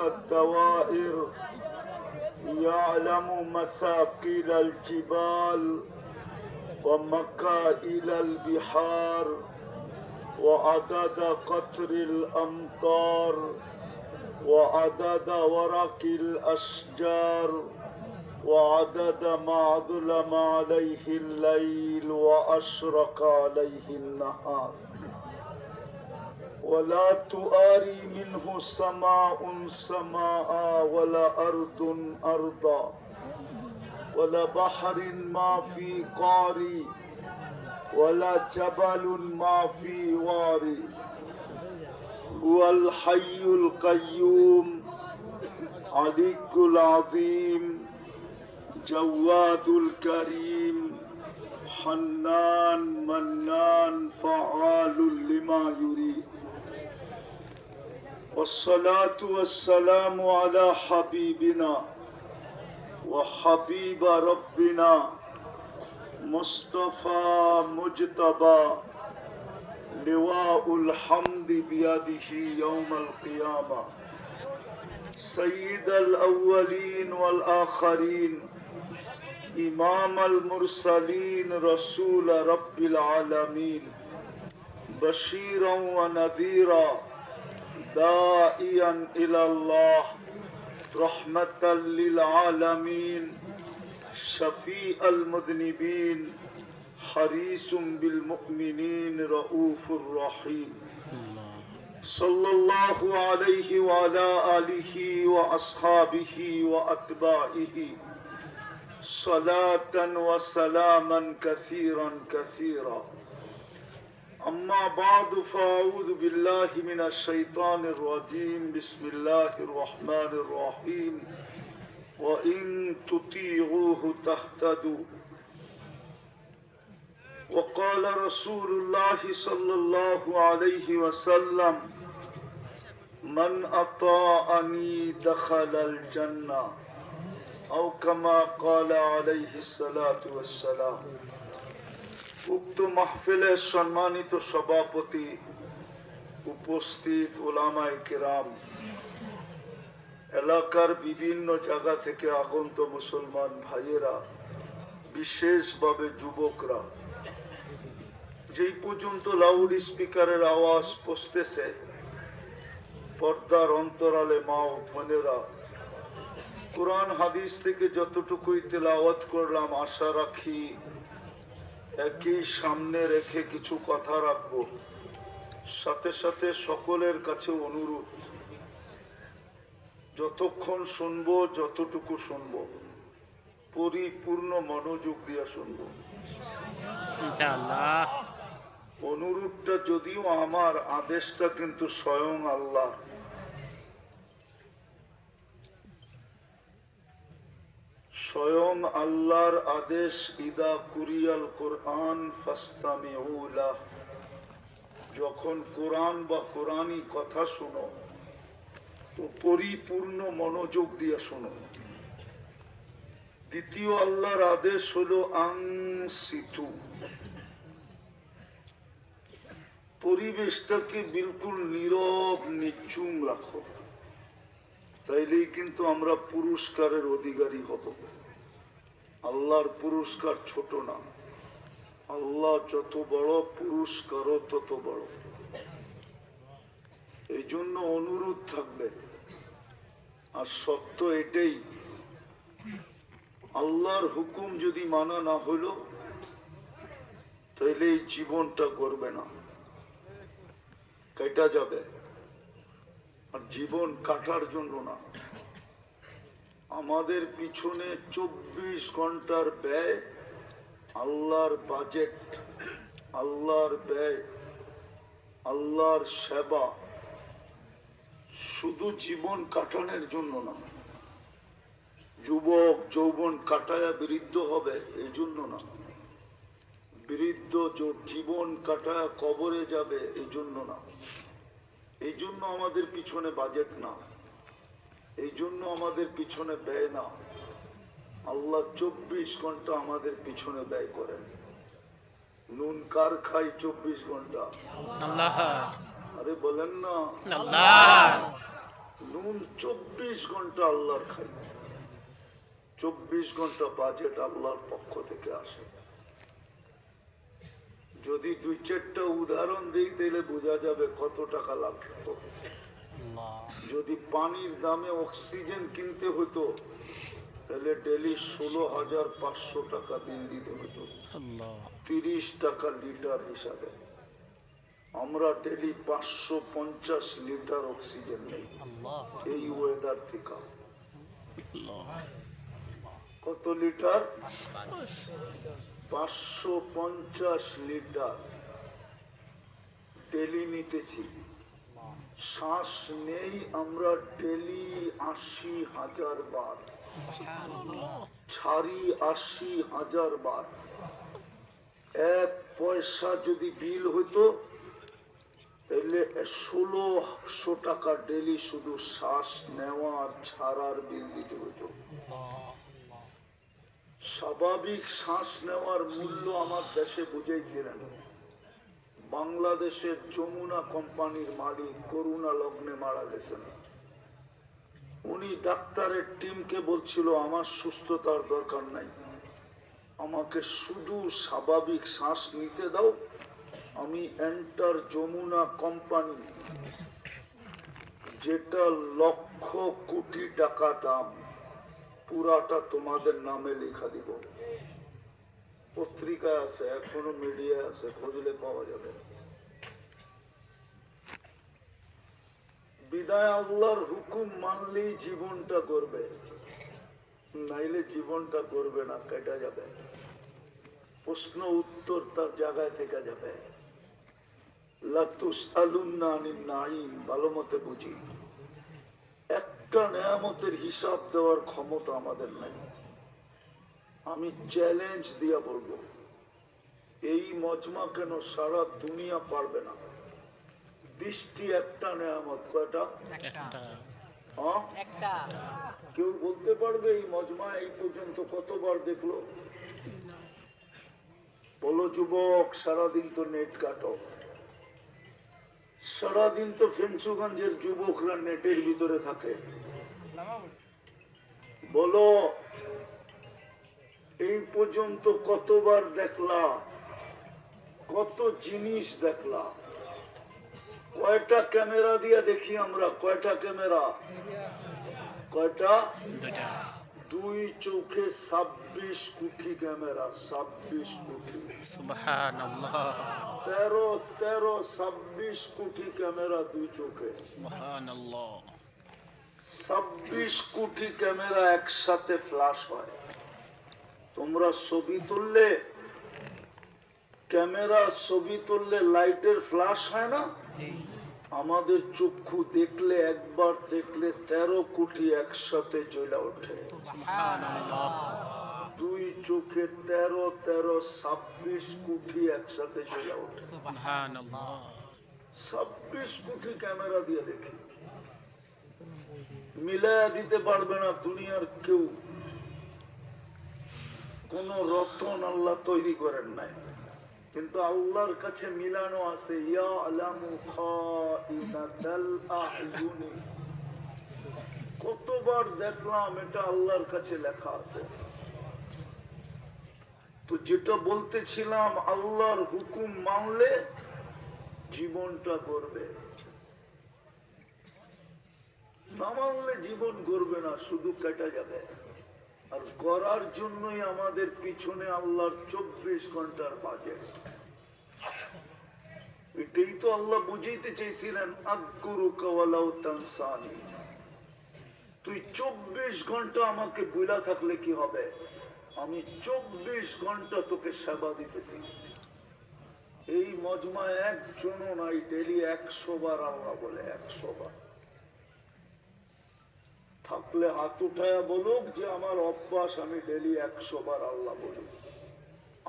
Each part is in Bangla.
الدوائر يعلم مثاقيل الجبال ومكائل البحار وعدد قطر الأمطار وعدد ورق الأشجار وعدد ما ظلم عليه الليل وأشرق عليه النهار ولا تؤاري منه سماء سماء ولا أرض أرضا ولا بحر ما في قاري ولا جبل ما في واري هو الحي القيوم عليك العظيم جواد الكريم حنان منان فعال لما يريد والصلاة والسلام على حبيبنا وحبيب ربنا مصطفى مجتبى لواء الحمد بيده يوم القيامة سيد الأولين والآخرين إمام المرسلين رسول رب العالمين بشيرا ونذيرا داعيا إلى الله رحمة للعالمين شفيع المذنبين حريص بالمؤمنين رؤوف رحيم صلى الله عليه وعلى آله وأصحابه وأتباعه صلاة وسلاما كثيرا كثيرا أما بعد فأعوذ بالله من الشيطان الرجيم بسم الله الرحمن الرحيم وإن تطيعوه تهتدوا وقال رسول الله صلى الله عليه وسلم من أطاعني دخل الجنة أو كما قال عليه الصلاة والسلام উক্ত মাহফিলের সম্মানিত সভাপতি উপস্থিত উলামায়ে কেরাম এলাকার বিভিন্ন জায়গা থেকে আগত মুসলমান ভাইয়েরা বিশেষভাবে যুবকরা যেই পর্যন্ত লাউড স্পিকারের আওয়াজ পৌঁছতেছে পর্দার অন্তরালে মা ও বোনেরা কোরআন হাদিস থেকে যতটুকুই তেলাওয়াত করলাম আশা রাখি একই সামনে রেখে কিছু কথা রাখবো সাথে সাথে সকলের কাছে অনুরোধ যতক্ষণ শুনবো যতটুকু শুনবো পরিপূর্ণ মনোযোগ দিয়ে শুনবো ইনশাআল্লাহ অনুরোধটা যদিও আমার আদেশটা কিন্তু স্বয়ং আল্লাহ স্বয়ং আল্লাহর আদেশ ইদা কুরিয়াল কোরআন ফাস্তামিউ লাহ যখন কোরআন বা কোরআনী কথা শোনো তো পরিপূর্ণ মনোযোগ দিয়ে শোনো দ্বিতীয় আল্লাহর আদেশ হলো আনসিতু পরিবেশটাকে বিলকুল নীরব নিঝুম রাখো তাইলেই কিন্তু আমরা পুরস্কারের অধিকারী হব আল্লাহর পুরস্কার ছোট না আল্লাহ যত বড় পুরস্কারও তত বড় এই জন্য অনুরোধ থাকবে আর সত্য এটাই আল্লাহর হুকুম যদি মানা না হলো তাহলে এই জীবনটা করবে না কেটে যাবে আর জীবন কাটার জন্য না আমাদের পিছনে 24 ঘন্টার ব্যয় আল্লাহর বাজেট আল্লাহর ব্যয় আল্লাহর সেবা শুধু জীবন কাটানোর জন্য না যুবক যৌবন কাটায়া বৃদ্ধ হবে এই জন্য না বৃদ্ধ জীবন কাটায়া কবরে যাবে এই জন্য না এই জন্য আমাদের পিছনে বাজেট না এই জন্য আমাদের পিছনে ব্যয় না আল্লাহ 24 ঘন্টা আমাদের পিছনে ব্যয় করেন নুন কার খাই 24 ঘন্টা আল্লাহ আরে বলেন না আল্লাহ নুন 24 ঘন্টা আল্লাহর খাই, 24 ঘন্টা বাজেট আল্লাহর পক্ষ থেকে আসে। যদি 2-4টা উদাহরণ দিই তাহলে বোঝা যাবে কত টাকা লাগতো। যদি পানির দামে অক্সিজেন কিনতে হতো তাহলে ডেলি 16,500 টাকা বিল দিতে হতো, 30 টাকা লিটার হিসাবে। আমরা ডেলি 550 লিটার অক্সিজেন নেই এই ওয়েদার থেকে। কত লিটার? 550 লিটার ডেলি নিতেছি। শ্বাস নেই আমরা ডেলি 80,000 বার, ছাড়ি 80,000 বার। 1 পয়সা যদি বিল হইতো তাহলে 1600 টাকা ডেলি শুধু শ্বাস নেওয়া আর ছাড়ার বিল দিতে হইতো। স্বাভাবিক শ্বাস নেওয়ার মূল্য আমার দেশে বুঝাইছিলেন বাংলাদেশের যমুনা কোম্পানির মালিক, করোনা লগ্নে মারা গেছেন। উনি ডাক্তারের টিমকে বলছিল আমার সুস্থতার দরকার নাই, আমাকে শুধু স্বাভাবিক শ্বাস নিতে দাও, আমি এন্টার যমুনা কোম্পানি, যেটা লক্ষ কোটি টাকা দাম, পুরাটা তোমাদের নামে লেখা দিব। পত্রিকায় আছে, এখনো মিডিয়া আছে, খুঁজলে পাওয়া যাবে। বিদায় আল্লাহর হুকুম মানলেই জীবনটা করবে, নাইলে জীবনটা করবে না, কেটে যাবে। প্রশ্ন উত্তর তার জায়গায় থেকে যাবে। লাতুসআলুন্না আনিন নাঈম, ভালো মতে বুঝি। একটা নেয়ামতের হিসাব দেওয়ার ক্ষমতা আমাদের নাই। আমি চ্যালেঞ্জ দিয়া বলবো, এই মজমা কেন সারা দুনিয়া পারবে না। দৃষ্টি একটা নেয়ামত, কয়টা? কেউ বলতে পারবে এই মজমা এই পর্যন্ত কতবার দেখলো? বলো যুবক, সারাদিন তো নেট কাটো, সারাদিন তো ফেঞ্চুগঞ্জের যুবকরা নেটের ভিতরে থাকে। বলো এই পর্যন্ত কতবার দেখলা, কত জিনিস দেখলা? কয়টা ক্যামেরা দিয়ে দেখি আমরা? কয়টা ক্যামেরা? কয়টা? 2 চোখে 26 কোটি ক্যামেরা, 26 কোটি। সুবহানাল্লাহ। 26 কোটি ক্যামেরা 2 চোখে। সুবহানাল্লাহ। 26 কোটি ক্যামেরা একসাথে ফ্ল্যাশ হয়। তোমরা ছবি তুললে, ক্যামেরা ছবি তুললে লাইটের ফ্ল্যাশ হয় না? আমাদের চক্ষু দেখলে, একবার দেখলে 13 কোটি একসাথে জ্বলে ওঠে। 2 চোখে 26 কোটি একসাথে জ্বলে ওঠে। 26 কোটি ক্যামেরা দিয়ে দেখি, মিলায়া দিতে পারবে না দুনিয়ার কেউ। কোন রতন আল্লাহ তৈরি করেন নাই, কিন্তু আল্লাহর কাছে মিলানো আছে। ইয়ালামু খাইনাতাল আ'য়ুনি, কতবার দেখলাম, এটা আল্লাহর কাছে লেখা আছে। তো যেটা বলতেছিলাম, আল্লাহর হুকুম মানলে জীবনটা করবে, না মানলে জীবন করবে না, শুধু কেটে যাবে। আর করার জন্যই আমাদের পিছনে আল্লাহর 24 ঘন্টার বাজেট। এটাই তো আল্লাহ বুঝাইতে চাইছিলেন, আযকুরুকা ওয়ালাউ তানসানি। তুই 24 ঘন্টা আমাকে ভুলা থাকলে কি হবে? আমি 24 ঘন্টা তোকে সেবা দিতেছি। এই মজমায় একজনও নাই ডেলি 100 বার আল্লাহ বলে, 100 বার। থাকলে হাত উঠায়া বলুক যে আমার অভ্যাস, আমি ডেলি 100 বার আল্লাহ বলি।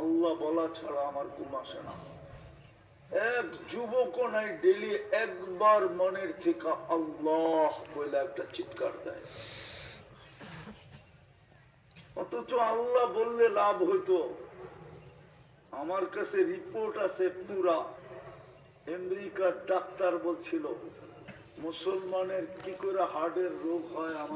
আল্লাহ বলা ছাড়া আমার ঘুম আসে না। এক যুবকও নাই ডেলি একবার মনের থেকে আল্লাহ বলে একটা চিৎকার দেয়। অথচ আল্লাহ বললে লাভ হইতো। আমার কাছে রিপোর্ট আছে পুরা। আমেরিকার ডাক্তার বলছিল মুসলমানের কি করে হার্টের রোগ হয় আমার